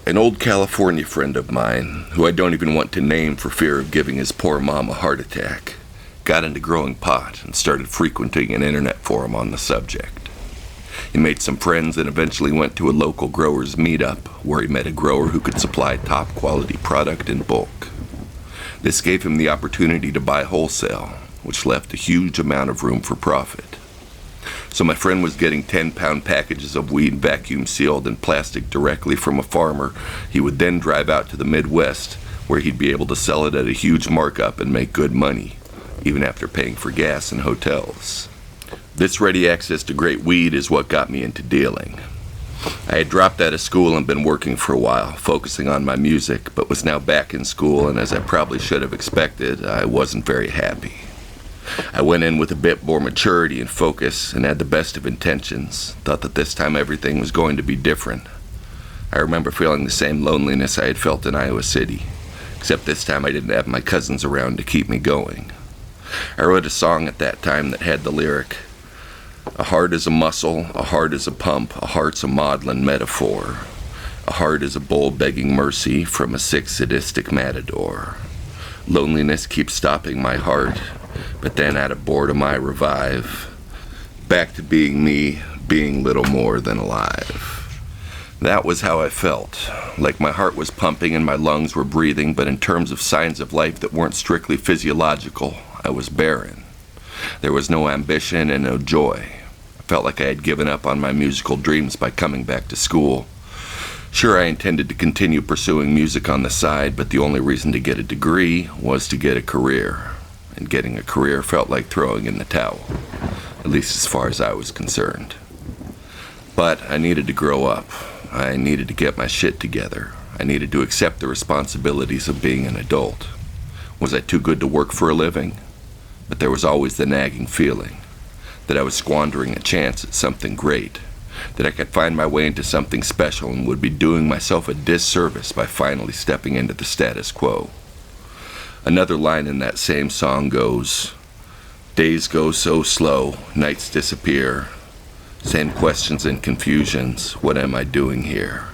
An old California friend of mine, who I don't even want to name for fear of giving his poor mom a heart attack, got into growing pot and started frequenting an internet forum on the subject. He made some friends and eventually went to a local growers meetup where he met a grower who could supply top quality product in bulk. This gave him the opportunity to buy wholesale, which left a huge amount of room for profit. So my friend was getting 10-pound packages of weed vacuum sealed in plastic directly from a farmer. He would then drive out to the Midwest where he'd be able to sell it at a huge markup and make good money, even after paying for gas and hotels. This ready access to great weed is what got me into dealing. I had dropped out of school and been working for a while, focusing on my music, but was now back in school, and as I probably should have expected, I wasn't very happy. I went in with a bit more maturity and focus and had the best of intentions, thought that this time everything was going to be different. I remember feeling the same loneliness I had felt in Iowa City, except this time I didn't have my cousins around to keep me going. I wrote a song at that time that had the lyric, "A heart is a muscle, a heart is a pump, a heart's a maudlin metaphor. A heart is a bull begging mercy from a sick sadistic matador. Loneliness keeps stopping my heart, but then out of boredom I revive. Back to being me, being little more than alive." That was how I felt, like my heart was pumping and my lungs were breathing, but in terms of signs of life that weren't strictly physiological, I was barren. There was no ambition and no joy. I felt like I had given up on my musical dreams by coming back to school. Sure, I intended to continue pursuing music on the side, but the only reason to get a degree was to get a career. And getting a career felt like throwing in the towel, at least as far as I was concerned. But I needed to grow up. I needed to get my shit together. I needed to accept the responsibilities of being an adult. Was I too good to work for a living? But there was always the nagging feeling that I was squandering a chance at something great, that I could find my way into something special and would be doing myself a disservice by finally stepping into the status quo. Another line in that same song goes, "Days go so slow, nights disappear. Same questions and confusions, what am I doing here?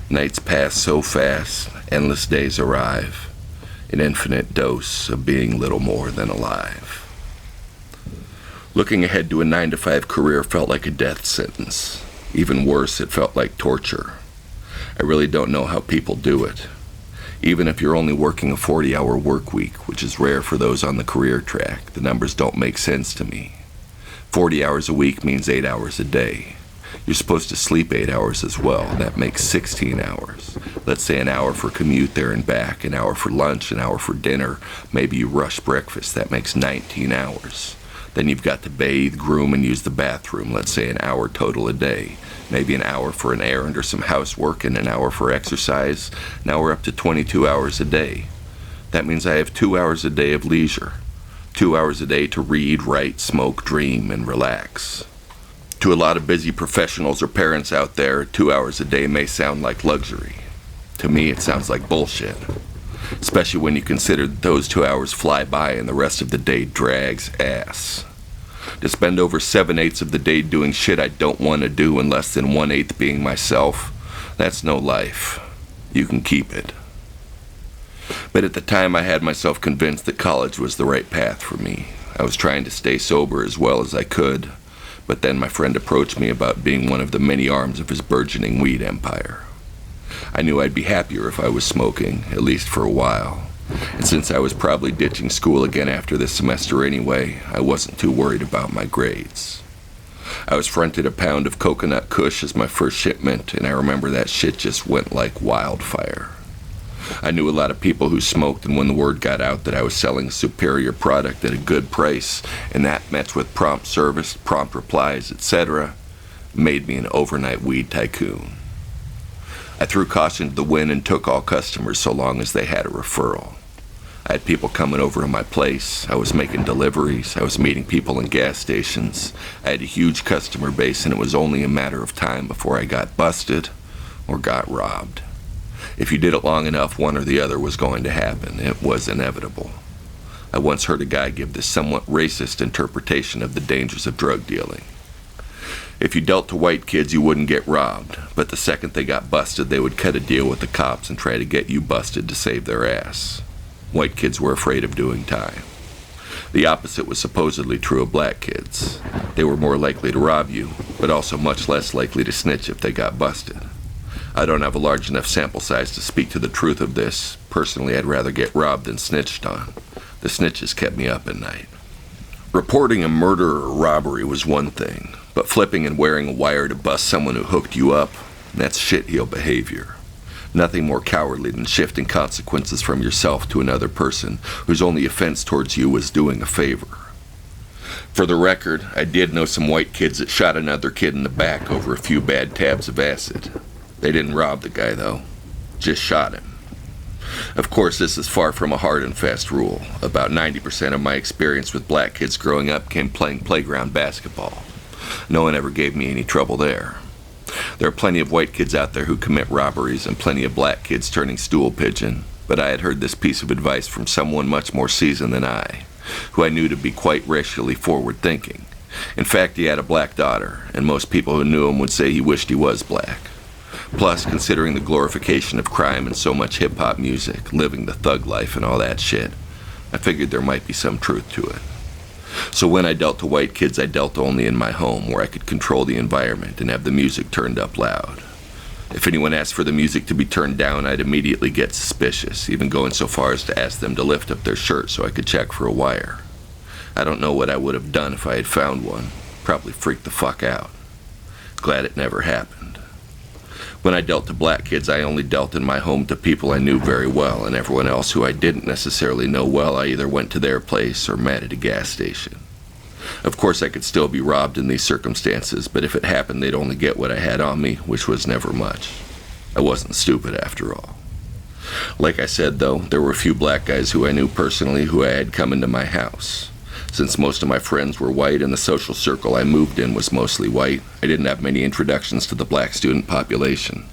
Nights pass so fast, endless days arrive. An infinite dose of being little more than alive." Looking ahead to a 9-to-5 career felt like a death sentence. Even worse, it felt like torture. I really don't know how people do it. Even if you're only working a 40-hour work week, which is rare for those on the career track, the numbers don't make sense to me. 40 hours a week means 8 hours a day. You're supposed to sleep 8 hours as well. That makes 16 hours. Let's say an hour for commute there and back, an hour for lunch, an hour for dinner. Maybe you rush breakfast. That makes 19 hours. Then you've got to bathe, groom, and use the bathroom. Let's say an hour total a day. Maybe an hour for an errand or some housework and an hour for exercise. Now we're up to 22 hours a day. That means I have 2 hours a day of leisure. 2 hours a day to read, write, smoke, dream, and relax. To a lot of busy professionals or parents out there, 2 hours a day may sound like luxury. To me, it sounds like bullshit. Especially when you consider that those 2 hours fly by and the rest of the day drags ass. To spend over 7/8 of the day doing shit I don't want to do and less than 1/8 being myself, that's no life. You can keep it. But at the time I had myself convinced that college was the right path for me. I was trying to stay sober as well as I could, but then my friend approached me about being one of the many arms of his burgeoning weed empire. I knew I'd be happier if I was smoking, at least for a while. And since I was probably ditching school again after this semester anyway, I wasn't too worried about my grades. I was fronted a pound of coconut kush as my first shipment, and I remember that shit just went like wildfire. I knew a lot of people who smoked, and when the word got out that I was selling a superior product at a good price, and that met with prompt service, prompt replies, etc., made me an overnight weed tycoon. I threw caution to the wind and took all customers so long as they had a referral. I had people coming over to my place. I was making deliveries. I was meeting people in gas stations. I had a huge customer base, and it was only a matter of time before I got busted or got robbed. If you did it long enough, one or the other was going to happen. It was inevitable. I once heard a guy give this somewhat racist interpretation of the dangers of drug dealing. If you dealt to white kids, you wouldn't get robbed, but the second they got busted, they would cut a deal with the cops and try to get you busted to save their ass. White kids were afraid of doing time. The opposite was supposedly true of black kids. They were more likely to rob you, but also much less likely to snitch if they got busted. I don't have a large enough sample size to speak to the truth of this. Personally, I'd rather get robbed than snitched on. The snitches kept me up at night. Reporting a murder or robbery was one thing, but flipping and wearing a wire to bust someone who hooked you up, that's shitheel behavior. Nothing more cowardly than shifting consequences from yourself to another person whose only offense towards you was doing a favor. For the record, I did know some white kids that shot another kid in the back over a few bad tabs of acid. They didn't rob the guy, though. Just shot him. Of course, this is far from a hard and fast rule. About 90% of my experience with black kids growing up came playing playground basketball. No one ever gave me any trouble there. There are plenty of white kids out there who commit robberies and plenty of black kids turning stool pigeon, but I had heard this piece of advice from someone much more seasoned than I, who I knew to be quite racially forward-thinking. In fact, he had a black daughter, and most people who knew him would say he wished he was black. Plus, considering the glorification of crime and so much hip-hop music, living the thug life and all that shit, I figured there might be some truth to it. So when I dealt to white kids, I dealt only in my home, where I could control the environment and have the music turned up loud. If anyone asked for the music to be turned down, I'd immediately get suspicious, even going so far as to ask them to lift up their shirt so I could check for a wire. I don't know what I would have done if I had found one. Probably freaked the fuck out. Glad it never happened. When I dealt to black kids, I only dealt in my home to people I knew very well, and everyone else who I didn't necessarily know well, I either went to their place or met at a gas station. Of course, I could still be robbed in these circumstances, but if it happened, they'd only get what I had on me, which was never much. I wasn't stupid after all. Like I said, though, there were a few black guys who I knew personally who I had come into my house. Since most of my friends were white and the social circle I moved in was mostly white, I didn't have many introductions to the black student population.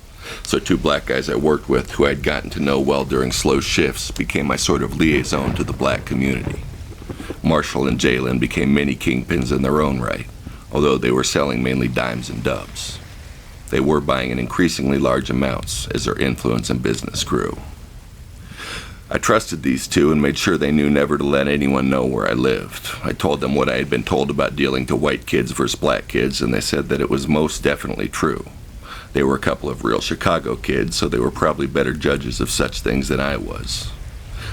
So two black guys I worked with, who I'd gotten to know well during slow shifts, became my sort of liaison to the black community. Marshall and Jalen became mini kingpins in their own right, although they were selling mainly dimes and dubs. They were buying in increasingly large amounts as their influence and business grew. I trusted these two and made sure they knew never to let anyone know where I lived. I told them what I had been told about dealing to white kids versus black kids, and they said that it was most definitely true. They were a couple of real Chicago kids, so they were probably better judges of such things than I was.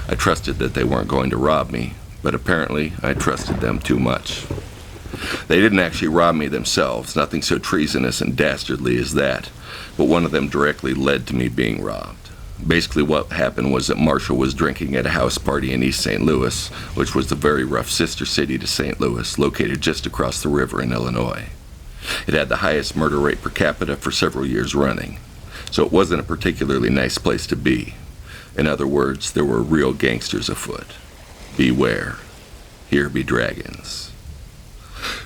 I trusted that they weren't going to rob me, but apparently I trusted them too much. They didn't actually rob me themselves, nothing so treasonous and dastardly as that, but one of them directly led to me being robbed. Basically what happened was that Marshall was drinking at a house party in East St. Louis, which was the very rough sister city to St. Louis, located just across the river in Illinois. It had the highest murder rate per capita for several years running, so it wasn't a particularly nice place to be. In other words, there were real gangsters afoot. Beware. Here be dragons.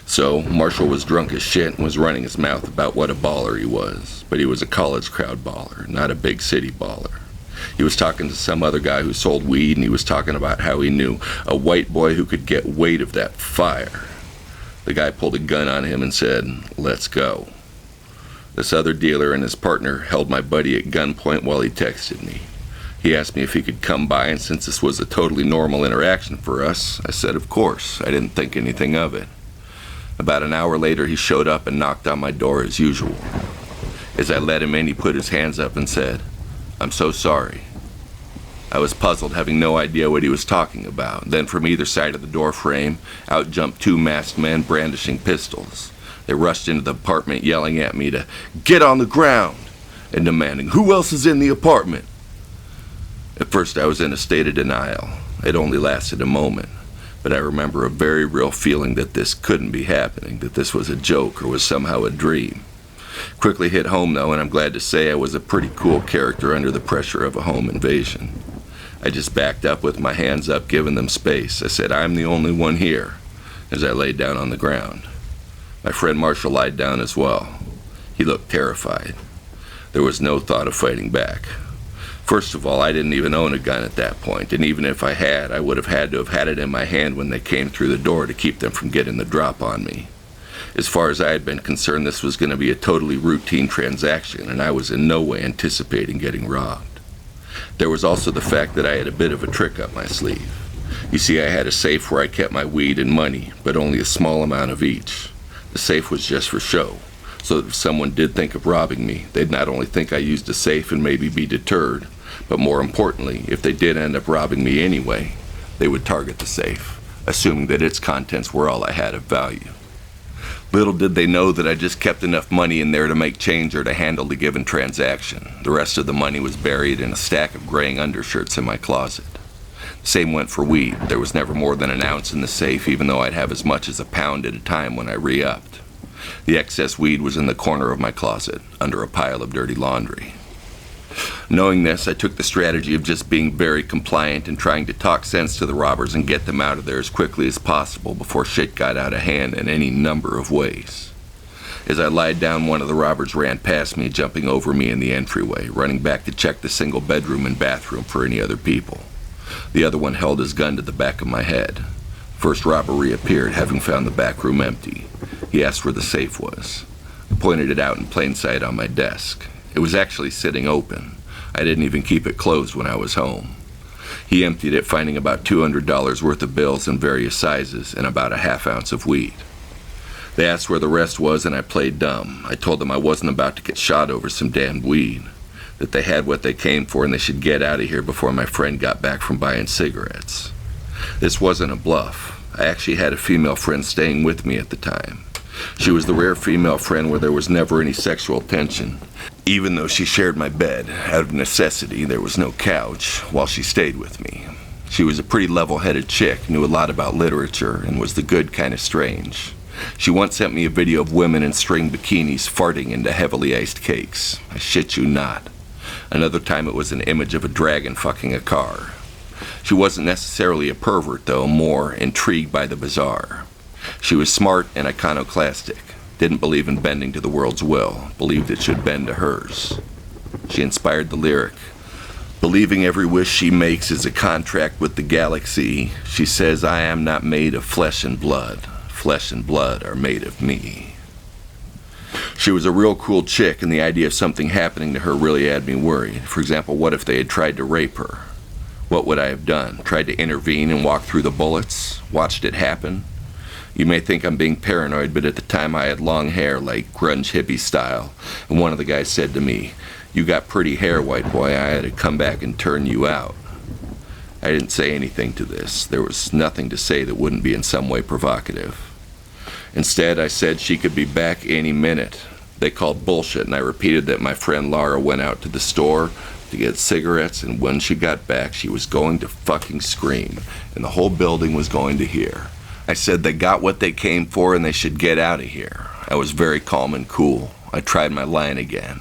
So, Marshall was drunk as shit and was running his mouth about what a baller he was, but he was a college crowd baller, not a big city baller. He was talking to some other guy who sold weed, and he was talking about how he knew a white boy who could get weight of that fire. The guy pulled a gun on him and said, "Let's go." This other dealer and his partner held my buddy at gunpoint while he texted me. He asked me if he could come by, and since this was a totally normal interaction for us, I said of course. I didn't think anything of it. About an hour later, he showed up and knocked on my door as usual. As I let him in, he put his hands up and said, "I'm so sorry." I was puzzled, having no idea what he was talking about. Then from either side of the door frame, out jumped two masked men brandishing pistols. They rushed into the apartment, yelling at me to get on the ground and demanding, "Who else is in the apartment?" At first I was in a state of denial. It only lasted a moment, but I remember a very real feeling that this couldn't be happening, that this was a joke or was somehow a dream. Quickly hit home though, and I'm glad to say I was a pretty cool character under the pressure of a home invasion. I just backed up with my hands up, giving them space. I said, "I'm the only one here," as I laid down on the ground. My friend Marshall lied down as well. He looked terrified. There was no thought of fighting back. First of all, I didn't even own a gun at that point, and even if I had, I would have had to have had it in my hand when they came through the door to keep them from getting the drop on me. As far as I had been concerned, this was going to be a totally routine transaction, and I was in no way anticipating getting robbed. There was also the fact that I had a bit of a trick up my sleeve. You see, I had a safe where I kept my weed and money, but only a small amount of each. The safe was just for show, so that if someone did think of robbing me, they'd not only think I used a safe and maybe be deterred, but more importantly, if they did end up robbing me anyway, they would target the safe, assuming that its contents were all I had of value. Little did they know that I just kept enough money in there to make change or to handle the given transaction. The rest of the money was buried in a stack of graying undershirts in my closet. The same went for weed. There was never more than an ounce in the safe, even though I'd have as much as a pound at a time when I re-upped. The excess weed was in the corner of my closet, under a pile of dirty laundry. Knowing this, I took the strategy of just being very compliant and trying to talk sense to the robbers and get them out of there as quickly as possible before shit got out of hand in any number of ways. As I lied down, one of the robbers ran past me, jumping over me in the entryway, running back to check the single bedroom and bathroom for any other people. The other one held his gun to the back of my head. First robber reappeared, having found the back room empty. He asked where the safe was. I pointed it out in plain sight on my desk. It was actually sitting open. I didn't even keep it closed when I was home. He emptied it, finding about $200 worth of bills in various sizes and about a half ounce of weed. They asked where the rest was, and I played dumb. I told them I wasn't about to get shot over some damned weed, that they had what they came for and they should get out of here before my friend got back from buying cigarettes. This wasn't a bluff. I actually had a female friend staying with me at the time. She was the rare female friend where there was never any sexual tension. Even though she shared my bed, out of necessity, there was no couch while she stayed with me. She was a pretty level-headed chick, knew a lot about literature, and was the good kind of strange. She once sent me a video of women in string bikinis farting into heavily iced cakes. I shit you not. Another time it was an image of a dragon fucking a car. She wasn't necessarily a pervert, though, more intrigued by the bizarre. She was smart and iconoclastic, didn't believe in bending to the world's will, believed it should bend to hers. She inspired the lyric, "Believing every wish she makes is a contract with the galaxy. She says I am not made of flesh and blood. Flesh and blood are made of me." She was a real cool chick, and the idea of something happening to her really had me worried. For example, what if they had tried to rape her? What would I have done? Tried to intervene and walk through the bullets? Watched it happen? You may think I'm being paranoid, but at the time I had long hair, like grunge hippie style, and one of the guys said to me, "You got pretty hair, white boy. I had to come back and turn you out." I didn't say anything to this. There was nothing to say that wouldn't be in some way provocative. Instead, I said she could be back any minute. They called bullshit, and I repeated that my friend Laura went out to the store to get cigarettes, and when she got back, she was going to fucking scream, and the whole building was going to hear. I said they got what they came for and they should get out of here. I was very calm and cool. I tried my line again.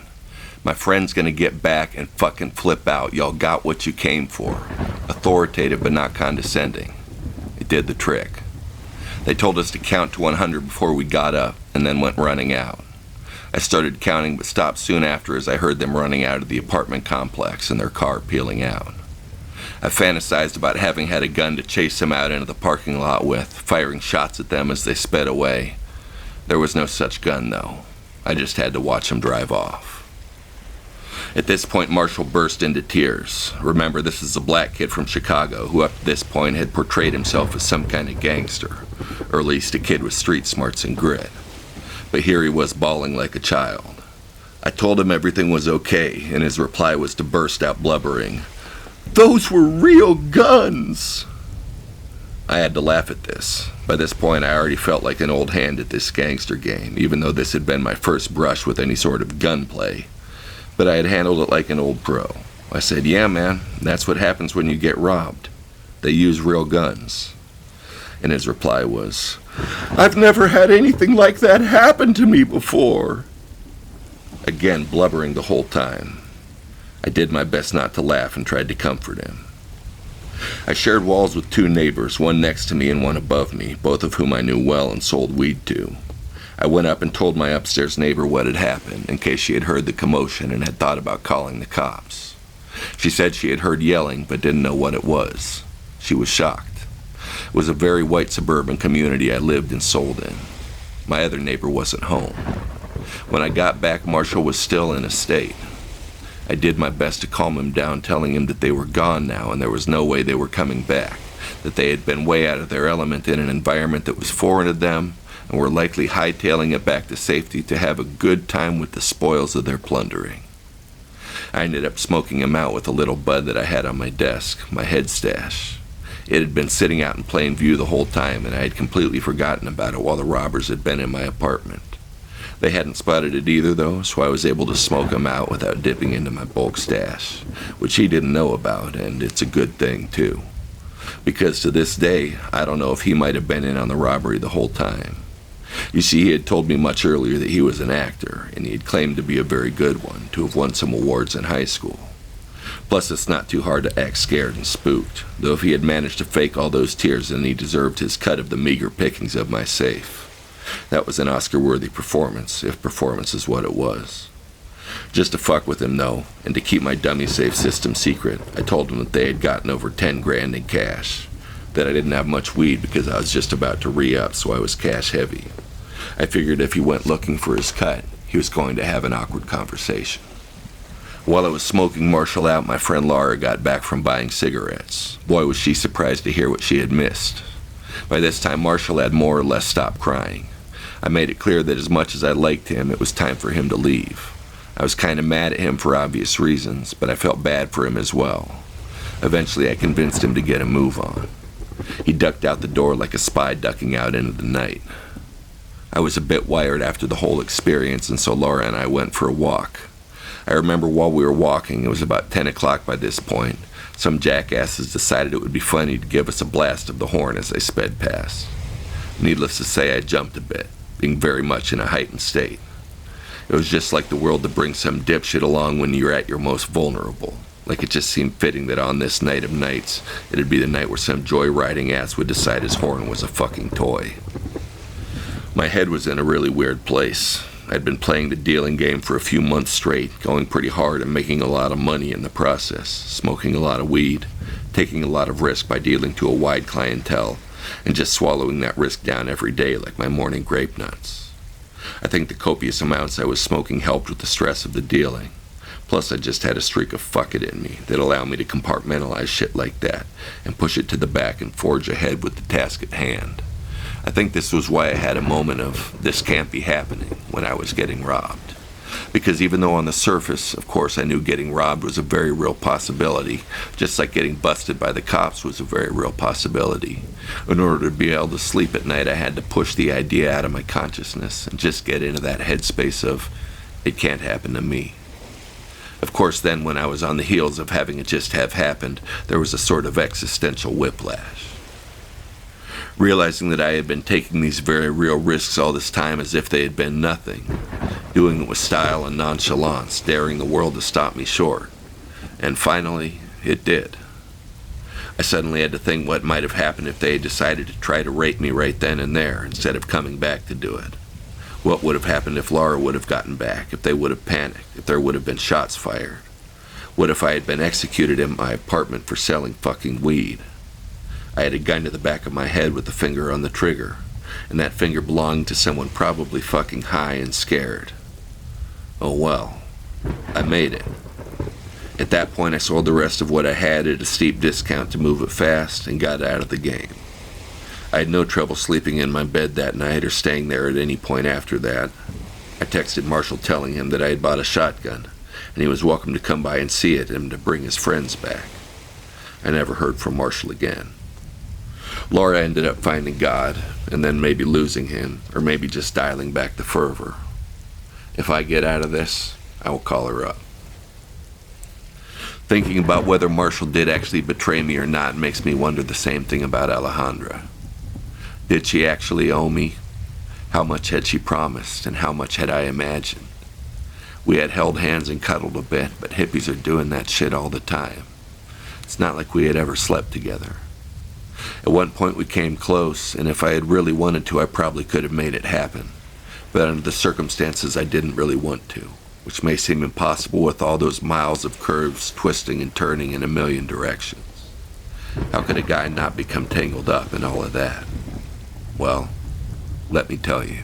"My friend's gonna get back and fucking flip out. Y'all got what you came for." Authoritative but not condescending. It did the trick. They told us to count to 100 before we got up and then went running out. I started counting but stopped soon after as I heard them running out of the apartment complex and their car peeling out. I fantasized about having had a gun to chase them out into the parking lot with, firing shots at them as they sped away. There was no such gun, though. I just had to watch them drive off. At this point, Marshall burst into tears. Remember, this is a black kid from Chicago who up to this point had portrayed himself as some kind of gangster, or at least a kid with street smarts and grit. But here he was bawling like a child. I told him everything was okay, and his reply was to burst out blubbering, "Those were real guns!" I had to laugh at this. By this point, I already felt like an old hand at this gangster game, even though this had been my first brush with any sort of gunplay. But I had handled it like an old pro. I said, "Yeah, man, that's what happens when you get robbed. They use real guns." And his reply was, "I've never had anything like that happen to me before." Again, blubbering the whole time. I did my best not to laugh and tried to comfort him. I shared walls with two neighbors, one next to me and one above me, both of whom I knew well and sold weed to. I went up and told my upstairs neighbor what had happened, in case she had heard the commotion and had thought about calling the cops. She said she had heard yelling, but didn't know what it was. She was shocked. It was a very white suburban community I lived and sold in. My other neighbor wasn't home. When I got back, Marshall was still in a state. I did my best to calm him down, telling him that they were gone now and there was no way they were coming back, that they had been way out of their element in an environment that was foreign to them and were likely hightailing it back to safety to have a good time with the spoils of their plundering. I ended up smoking him out with a little bud that I had on my desk, my head stash. It had been sitting out in plain view the whole time, and I had completely forgotten about it while the robbers had been in my apartment. They hadn't spotted it either, though, so I was able to smoke him out without dipping into my bulk stash, which he didn't know about, and it's a good thing, too. Because to this day, I don't know if he might have been in on the robbery the whole time. You see, he had told me much earlier that he was an actor, and he had claimed to be a very good one, to have won some awards in high school. Plus, it's not too hard to act scared and spooked, though if he had managed to fake all those tears, then he deserved his cut of the meager pickings of my safe. That was an Oscar-worthy performance, if performance is what it was. Just to fuck with him, though, and to keep my dummy safe system secret, I told him that they had gotten over 10 grand in cash, that I didn't have much weed because I was just about to re-up, so I was cash heavy. I figured if he went looking for his cut, he was going to have an awkward conversation. While I was smoking Marshall out, my friend Laura got back from buying cigarettes. Boy, was she surprised to hear what she had missed. By this time, Marshall had more or less stopped crying. I made it clear that as much as I liked him, it was time for him to leave. I was kind of mad at him for obvious reasons, but I felt bad for him as well. Eventually, I convinced him to get a move on. He ducked out the door like a spy ducking out into the night. I was a bit wired after the whole experience, and so Laura and I went for a walk. I remember while we were walking, it was about 10 o'clock by this point, some jackasses decided it would be funny to give us a blast of the horn as they sped past. Needless to say, I jumped a bit, being very much in a heightened state. It was just like the world to bring some dipshit along when you're at your most vulnerable. Like it just seemed fitting that on this night of nights, it'd be the night where some joyriding ass would decide his horn was a fucking toy. My head was in a really weird place. I'd been playing the dealing game for a few months straight, going pretty hard and making a lot of money in the process, smoking a lot of weed, taking a lot of risk by dealing to a wide clientele, and just swallowing that risk down every day like my morning grape nuts. I think the copious amounts I was smoking helped with the stress of the dealing. Plus, I just had a streak of fuck it in me that allowed me to compartmentalize shit like that and push it to the back and forge ahead with the task at hand. I think this was why I had a moment of, this can't be happening, when I was getting robbed. Because even though on the surface, of course, I knew getting robbed was a very real possibility, just like getting busted by the cops was a very real possibility. In order to be able to sleep at night, I had to push the idea out of my consciousness and just get into that headspace of, it can't happen to me. Of course, then when I was on the heels of having it just have happened, there was a sort of existential whiplash. Realizing that I had been taking these very real risks all this time as if they had been nothing, doing it with style and nonchalance, daring the world to stop me short. And finally, it did. I suddenly had to think what might have happened if they had decided to try to rape me right then and there, instead of coming back to do it. What would have happened if Laura would have gotten back, if they would have panicked, if there would have been shots fired? What if I had been executed in my apartment for selling fucking weed? I had a gun to the back of my head with the finger on the trigger, and that finger belonged to someone probably fucking high and scared. Oh well, I made it. At that point, I sold the rest of what I had at a steep discount to move it fast and got out of the game. I had no trouble sleeping in my bed that night or staying there at any point after that. I texted Marshall telling him that I had bought a shotgun, and he was welcome to come by and see it and to bring his friends back. I never heard from Marshall again. Laura ended up finding God, and then maybe losing him, or maybe just dialing back the fervor. If I get out of this, I will call her up. Thinking about whether Marshall did actually betray me or not makes me wonder the same thing about Alejandra. Did she actually owe me? How much had she promised, and how much had I imagined? We had held hands and cuddled a bit, but hippies are doing that shit all the time. It's not like we had ever slept together. At one point we came close, and if I had really wanted to, I probably could have made it happen. But under the circumstances, I didn't really want to, which may seem impossible with all those miles of curves twisting and turning in a million directions. How could a guy not become tangled up in all of that? Well, let me tell you.